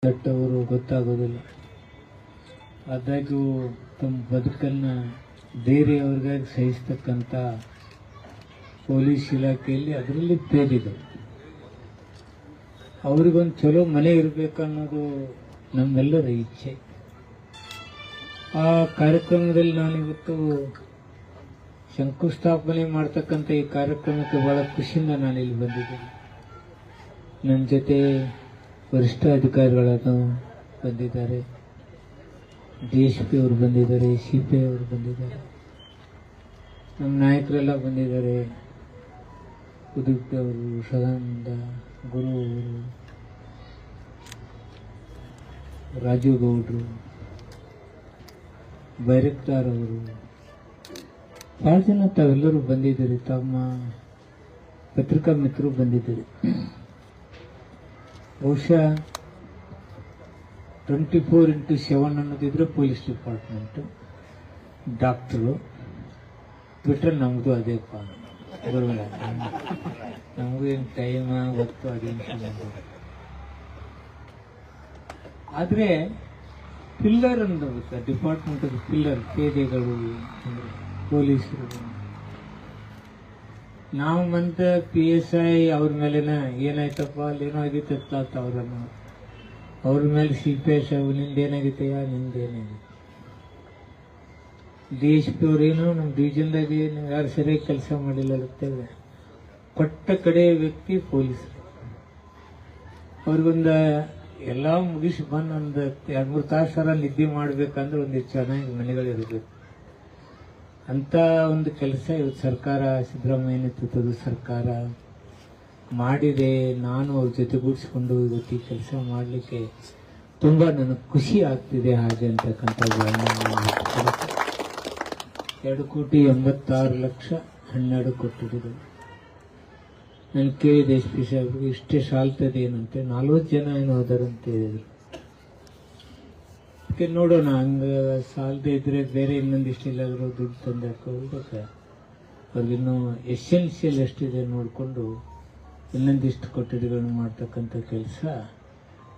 ದಟ್ಟವರು ಗೊತ್ತಾಗೋದಿಲ್ಲ. ಆದಾಗ್ಯೂ ತಮ್ಮ ಬದುಕನ್ನು ಬೇರೆಯವ್ರಿಗಾಗಿ ಸಹಿಸ್ತಕ್ಕಂಥ ಪೊಲೀಸ್ ಇಲಾಖೆಯಲ್ಲಿ ಅದರಲ್ಲಿ ಪೇದಿದೆ. ಅವ್ರಿಗೊಂದು ಚಲೋ ಮನೆ ಇರಬೇಕನ್ನೋದು ನಮ್ಮೆಲ್ಲರ ಇಚ್ಛೆ. ಆ ಕಾರ್ಯಕ್ರಮದಲ್ಲಿ ನಾನಿವತ್ತು ಶಂಕುಸ್ಥಾಪನೆ ಮಾಡ್ತಕ್ಕಂಥ ಈ ಕಾರ್ಯಕ್ರಮಕ್ಕೆ ಬಹಳ ಖುಷಿಯಿಂದ ನಾನಿಲ್ಲಿ ಬಂದಿದ್ದೇನೆ. ನನ್ನ ಜೊತೆ ವರಿಷ್ಠ ಅಧಿಕಾರಿಗಳನ್ನು ಬಂದಿದ್ದಾರೆ, DSP ಅವರು ಬಂದಿದ್ದಾರೆ, CPI ಅವರು ಬಂದಿದ್ದಾರೆ, ನಮ್ಮ ನಾಯಕರೆಲ್ಲ ಬಂದಿದ್ದಾರೆ. ಉದಿಪ್ತ ಅವರು, ಸದಾನಂದ ಗುರು ಅವರು, ರಾಜೀವ್ ಗೌಡ್ರು, ಬೈರಕ್ತಾರ್ ಅವರು, ಭಾಳ ಜನ ತಾವೆಲ್ಲರೂ ಬಂದಿದ್ದೀರಿ. ತಮ್ಮ ಪತ್ರಿಕಾ ಮಿತ್ರರು ಬಂದಿದ್ದೀರಿ. ಬಹುಶಃ 24x7 ಅನ್ನೋದಿದ್ರೆ ಪೊಲೀಸ್ ಡಿಪಾರ್ಟ್ಮೆಂಟು, ಡಾಕ್ಟ್ರು ಬಿಟ್ಟರೆ ನಮಗೂ ಅದೇ ಬರೋಲ್ಲ. ನಮಗೂ ಏನು ಟೈಮ್ ಹೊತ್ತು ಅದೇನು. ಆದರೆ ಪಿಲ್ಲರ್ ಅಂತ ಡಿಪಾರ್ಟ್ಮೆಂಟ್ ಪಿಲ್ಲರ್ ಪೇದೆಗಳು ಪೊಲೀಸರು. ನಾವು ಮತ್ತೆ PSI ಅವ್ರ ಮೇಲೆನ ಏನಾಯ್ತಪ್ಪ ಅಲ್ಲೇನೋ ಆಗಿತ್ತ ಅವರನ್ನು ಅವ್ರ ಮೇಲೆ CPI ಸಾವು ನಿಂದೇನಾಗಿತ್ತೆಯಾ ನಿಂದೇನಾಗಿತ್ತು. DSP ಅವ್ರೇನು ನಮ್ಮ ಡಿವಿಷನ್ದಾಗೆ ಯಾರು ಸರಿಯಾಗಿ ಕೆಲಸ ಮಾಡಿಲ್ಲ ಇರ್ತೇವೆ. ಕೊಟ್ಟ ಕಡೆ ವ್ಯಕ್ತಿ ಪೊಲೀಸರು. ಅವ್ರಿಗೊಂದು ಎಲ್ಲ ಮುಗಿಸಿ ಬಂದು ಒಂದು 2-3 ತಾಸರ ನಿದ್ದೆ ಮಾಡ್ಬೇಕಂದ್ರೆ ಒಂದು ಚೆನ್ನಾಗಿ ಮನೆಗಳಿರಬೇಕು. ಅಂತ ಒಂದು ಕೆಲಸ ಇವತ್ತು ಸರ್ಕಾರ, ಸಿದ್ದರಾಮಯ್ಯ ನೇತೃತ್ವದ ಸರ್ಕಾರ ಮಾಡಿದೆ. ನಾನು ಅವ್ರ ಜೊತೆಗೂಡಿಸ್ಕೊಂಡು ಇವತ್ತು ಈ ಕೆಲಸ ಮಾಡಲಿಕ್ಕೆ ತುಂಬ ನನಗೆ ಖುಷಿ ಆಗ್ತಿದೆ. ಹಾಗೆ ಅಂತಕ್ಕಂಥ 2,86,12 ಕೊಟ್ಟಿದ್ರು. ನಾನು ಕೇಳಿದೆ SP ಸಾಹೇಬ್ರಿಗೆ, ಇಷ್ಟೇ ಸಾಲ್ತದೆ ಏನಂತೆ, 40 ಜನ ಏನು ಹೋದಾರಂತ ಹೇಳಿದ್ರು. ಅದಕ್ಕೆ ನೋಡೋಣ, ಹಂಗೆ ಸಾಲದೇ ಇದ್ರೆ ಬೇರೆ ಇನ್ನೊಂದಿಷ್ಟು ಎಲ್ಲಾದರೂ ದುಡ್ಡು ತಂದು ಹಾಕೋದಕ್ಕೆ ಅವ್ರಿಗಿನ್ನೂ ಎಸೆನ್ಷಿಯಲ್ ಎಷ್ಟಿದೆ ನೋಡಿಕೊಂಡು ಇನ್ನೊಂದಿಷ್ಟು ಕೊಠಡಿಗಳನ್ನು ಮಾಡ್ತಕ್ಕಂಥ ಕೆಲಸ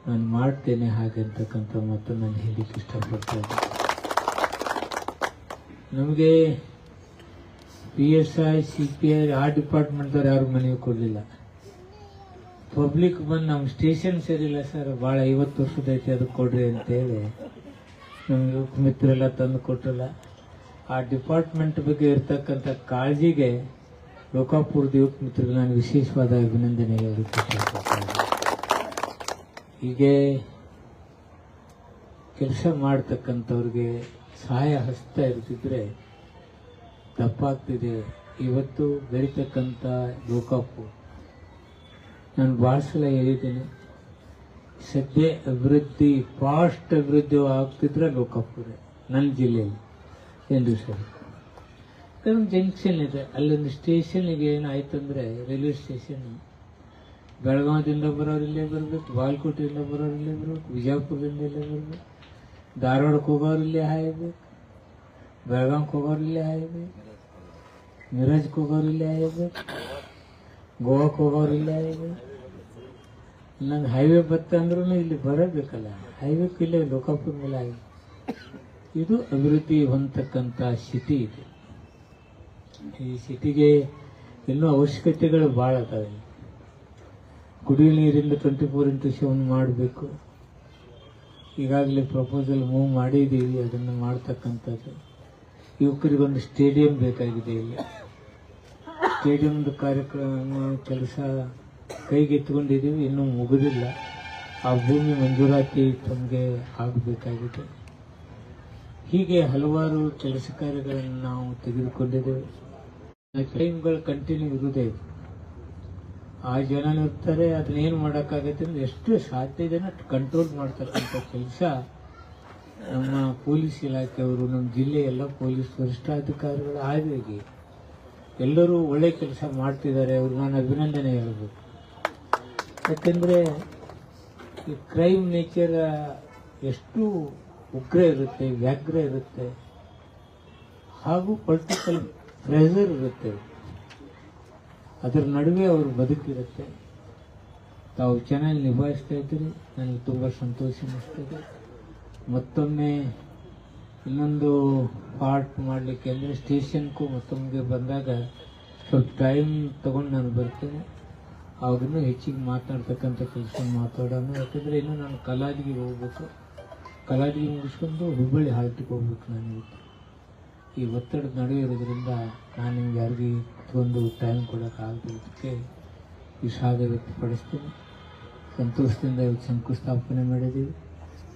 ನಾನು ಮಾಡ್ತೇನೆ. ಹಾಗೆ ಅಂತಕ್ಕಂಥ ಮಾತು ನಾನು ಹೇಳಲಿಕ್ಕೆ ಇಷ್ಟಪಡ್ತಾ ಇದ್ದೆ. ನಮಗೆ PSI CPI ಆ ಡಿಪಾರ್ಟ್ಮೆಂಟ್ದವ್ರು ಯಾರು ಮನೆಗೆ ಕೊಡಲಿಲ್ಲ. ಪಬ್ಲಿಕ್ ಬಂದು ನಮ್ಮ ಸ್ಟೇಷನ್ ಸೇರಿಲ್ಲ ಸರ್, ಭಾಳ 50 ವರ್ಷದೈತಿ ಅದಕ್ಕೆ ಕೊಡ್ರಿ ಅಂತೇಳಿ ನಮ್ಗೆ ಯುವಕ ಮಿತ್ರರೆಲ್ಲ ತಂದು ಕೊಟ್ಟಲ್ಲ. ಆ ಡಿಪಾರ್ಟ್ಮೆಂಟ್ ಬಗ್ಗೆ ಇರ್ತಕ್ಕಂಥ ಕಾಳಜಿಗೆ ಲೋಕಾಪುರದ ಯುವಕ ಮಿತ್ರರಿಗೆ ನಾನು ವಿಶೇಷವಾದ ಅಭಿನಂದನೆ ಹೇಳಲಿಕ್ಕೆ ಇಷ್ಟಪಡ್ತೀನಿ. ಹೀಗೆ ಕೆಲಸ ಮಾಡ್ತಕ್ಕಂಥವ್ರಿಗೆ ಸಹಾಯ ಹಸ್ತ ಇರ್ತಿದ್ರೆ ತಪ್ಪಾಗ್ತಿದೆ. ಇವತ್ತು ಬೆಳೀತಕ್ಕಂಥ ಲೋಕಾಪುರ, ನಾನು ಭಾಳ ಸಲ ಹೇಳಿದ್ದೀನಿ, ಸದ್ಯ ಅಭಿವೃದ್ಧಿ ಫಾಸ್ಟ್ ಅಭಿವೃದ್ಧಿ ಆಗ್ತಿದ್ರೆ ಲೋಕಾಪುರ ನನ್ನ ಜಿಲ್ಲೆಯಲ್ಲಿ ಏನು ಸರ್. ಒಂದು ಜಂಕ್ಷನ್ ಇದೆ, ಅಲ್ಲೊಂದು ಸ್ಟೇಷನ್ಗೆ ಏನಾಯ್ತಂದ್ರೆ ರೈಲ್ವೆ ಸ್ಟೇಷನ್, ಬೆಳಗಾವದಿಂದ ಬರೋರು ಇಲ್ಲೇ ಬರಬೇಕು, ಬಾಗಲಕೋಟೆಯಿಂದ ಬರೋರು ಇಲ್ಲೇ ಬರಬೇಕು, ವಿಜಯಪುರದಿಂದ ಇಲ್ಲೇ ಬರಬೇಕು, ಧಾರವಾಡಕ್ಕೆ ಹೋಗೋರು ಇಲ್ಲೇ ಹಾಯಬೇಕು, ಬೆಳಗಾವಿಗೆ ಹೋಗೋರು ಇಲ್ಲೇ ಹಾಯಬೇಕು, ಮಿರಾಜ್ಗೆ ಹೋಗೋರು ಇಲ್ಲೇ ಹಾಯಬೇಕು, ಗೋವಾಕ್ಕೆ ಹೋಗೋರು ಇಲ್ಲೇ ಹಾಯಬೇಕು. ನಂಗೆ ಹೈವೇ ಬತ್ತ ಅಂದ್ರೂ ಇಲ್ಲಿ ಬರಬೇಕಲ್ಲ, ಹೈವೇಕ್ಕೆ ಇಲ್ಲೇ ಲೋಕಾಪುರ ಮೇಲೆ ಆಗಿದೆ. ಇದು ಅಭಿವೃದ್ಧಿ ಹೊಂದತಕ್ಕಂಥ ಸಿಟಿ ಇದೆ. ಈ ಸಿಟಿಗೆ ಇನ್ನೂ ಅವಶ್ಯಕತೆಗಳು ಭಾಳ ಅದಾವೆ. ಕುಡಿಯುವ ನೀರಿಂದ 24x7 ಮಾಡಬೇಕು. ಈಗಾಗಲೇ ಪ್ರಪೋಸಲ್ ಮೂವ್ ಮಾಡಿದ್ದೀವಿ, ಅದನ್ನು ಮಾಡ್ತಕ್ಕಂಥದ್ದು. ಯುವಕರಿಗೊಂದು ಸ್ಟೇಡಿಯಂ ಬೇಕಾಗಿದೆ. ಇಲ್ಲಿ ಸ್ಟೇಡಿಯಂದು ಕಾರ್ಯಕ್ರಮ ಕೆಲಸ ಕೈಗೆತ್ತಿಕೊಂಡಿದ್ದೀವಿ, ಇನ್ನೂ ಮುಗಿದಿಲ್ಲ. ಆ ಭೂಮಿ ಮಂಜೂರಾತಿ ತಮಗೆ ಆಗಬೇಕಾಗಿದೆ. ಹೀಗೆ ಹಲವಾರು ಕೆಲಸ ಕಾರ್ಯಗಳನ್ನು ನಾವು ತೆಗೆದುಕೊಂಡಿದ್ದೇವೆ. ಕ್ರೈಮ್ಗಳು ಕಂಟಿನ್ಯೂ ಇರುವುದೇ. ಆ ಜನ ಇರ್ತಾರೆ, ಅದನ್ನೇನು ಮಾಡೋಕ್ಕಾಗತ್ತೆ ಅಂದರೆ ಎಷ್ಟು ಸಾಧ್ಯ ಇದನ್ನು ಕಂಟ್ರೋಲ್ ಮಾಡ್ತಕ್ಕಂಥ ಕೆಲಸ ನಮ್ಮ ಪೊಲೀಸ್ ಇಲಾಖೆಯವರು, ನಮ್ಮ ಜಿಲ್ಲೆಯ ಎಲ್ಲ ಪೊಲೀಸ್ ವರಿಷ್ಠಾಧಿಕಾರಿಗಳು ಆಗಿ ಎಲ್ಲರೂ ಒಳ್ಳೆ ಕೆಲಸ ಮಾಡ್ತಿದ್ದಾರೆ. ಅವ್ರಿಗೆ ನಾನು ಅಭಿನಂದನೆ ಹೇಳಬೇಕು. ಯಾಕೆಂದರೆ ಈ ಕ್ರೈಮ್ ನೇಚರ್ ಎಷ್ಟು ಉಗ್ರ ಇರುತ್ತೆ, ವ್ಯಾಘ್ರ ಇರುತ್ತೆ, ಹಾಗೂ ಪೊಲಿಟಿಕಲ್ ಪ್ರೆಷರ್ ಇರುತ್ತೆ. ಅದರ ನಡುವೆ ಅವರು ಬದುಕಿರುತ್ತೆ. ತಾವು ಚೆನ್ನಾಗಿ ನಿಭಾಯಿಸ್ತಾ ಇದ್ದೀರಿ, ನನಗೆ ತುಂಬ ಸಂತೋಷ ಅನ್ನಿಸ್ತದೆ. ಮತ್ತೊಮ್ಮೆ ಇನ್ನೊಂದು ಪಾರ್ಟ್ ಮಾಡಲಿಕ್ಕೆ ಅಂದರೆ ಸ್ಟೇಷನ್ಗೂ ಮತ್ತೊಮ್ಮೆ ಬಂದಾಗ ಸ್ವಲ್ಪ ಟೈಮ್ ತೊಗೊಂಡು ನಾನು ಬರ್ತೇನೆ. ಅವಾಗಿನ್ನೂ ಹೆಚ್ಚಿಗೆ ಮಾತನಾಡ್ತಕ್ಕಂಥ ಕೆಲಸ ಮಾತಾಡೋಣ. ಯಾಕಂದರೆ ಇನ್ನು ನಾನು ಕಲಾದಿಗೆ ಹೋಗ್ಬೇಕು, ಕಲಾದಿಗೆ ಮುಗಿಸ್ಕೊಂಡು ಹುಬ್ಬಳ್ಳಿ ಹಾಲ್ಟಿಗೆ ಹೋಗ್ಬೇಕು. ನಾನು ಇವತ್ತು ಈ ಒತ್ತಡದ ನಡುವೆ ಇರೋದ್ರಿಂದ ನಾನು ನಿಮ್ಗೆ ಯಾರಿಗೂ ಒಂದು ಟೈಮ್ ಕೊಡೋಕ್ಕಾಗದಕ್ಕೆ ವಿಷಾದ ವ್ಯಕ್ತಪಡಿಸ್ತೀನಿ. ಸಂತೋಷದಿಂದ ಇವತ್ತು ಶಂಕುಸ್ಥಾಪನೆ ಮಾಡಿದ್ದೀವಿ.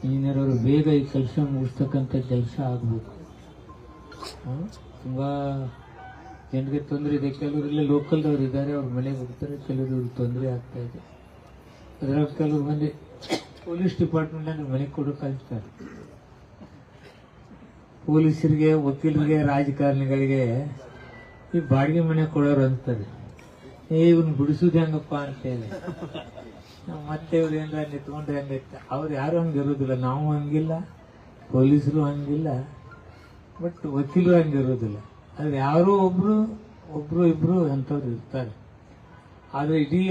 ಇಂಜಿನಿಯರ್ ಅವರು ಬೇಗ ಈ ಕೆಲಸ ಮುಗಿಸ್ತಕ್ಕಂಥ ಕೆಲಸ ಆಗಬೇಕು. ತುಂಬ ಜನರಿಗೆ ತೊಂದರೆ ಇದೆ. ಕೆಲವರು ಇಲ್ಲೇ ಲೋಕಲ್ದವ್ರು ಇದ್ದಾರೆ, ಅವ್ರ ಮನೆಗೆ ಹೋಗ್ತಾರೆ, ಕೆಲವರು ತೊಂದರೆ ಆಗ್ತಾ ಇದೆ. ಅದರಾಗ ಕೆಲವರು ಮಂದಿ ಪೊಲೀಸ್ ಡಿಪಾರ್ಟ್ಮೆಂಟ್ ಮನೆಗೆ ಕೊಡೋ ಕಲಿಸ್ತಾರೆ. ಪೊಲೀಸರಿಗೆ, ವಕೀಲರಿಗೆ, ರಾಜಕಾರಣಿಗಳಿಗೆ ಈ ಬಾಡಿಗೆ ಮನೆ ಕೊಡೋರು ಅಂತಾರೆ, ಇವ್ನ ಬಿಡಿಸೋದು ಹೆಂಗಪ್ಪ ಅಂತೇಳಿ. ಮತ್ತೆ ಇವ್ರು ಏನಾರ ನಿಂತ್ಕೊಂಡ್ರೆ ಹೆಂಗೈತೆ. ಅವ್ರು ಯಾರು ಹಂಗೆ ಇರೋದಿಲ್ಲ, ನಾವು ಹಂಗಿಲ್ಲ, ಪೊಲೀಸರು ಹಂಗಿಲ್ಲ, ಬಟ್ ವಕೀಲರು ಹಂಗೆ ಇರೋದಿಲ್ಲ. ಅದು ಯಾರೋ ಒಬ್ರು ಇಬ್ರು ಅಂಥವ್ರು ಇರ್ತಾರೆ. ಆದರೆ ಇಡೀ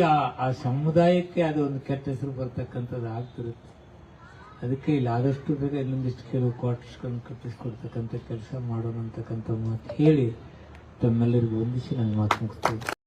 ಆ ಸಮುದಾಯಕ್ಕೆ ಅದು ಒಂದು ಕೆಟ್ಟ ಹೆಸರು ಬರ್ತಕ್ಕಂಥದ್ದು ಆಗ್ತಿರುತ್ತೆ. ಅದಕ್ಕೆ ಇಲ್ಲಿ ಆದಷ್ಟು ಬೇಗ ಇನ್ನೊಂದಿಷ್ಟು ಕೆಲವು ಕ್ವಾರ್ಟರ್ಸ್ಗಳನ್ನು ಕಟ್ಟಿಸ್ಕೊಡ್ತಕ್ಕಂಥ ಕೆಲಸ ಮಾಡೋಣ ಅಂತಕ್ಕಂಥ ಮಾತು ಹೇಳಿ ತಮ್ಮೆಲ್ಲರಿಗೂ ವಂದಿಸಿ ನಾನು ಮಾತು ಮುಗಿಸ್ತೇನೆ.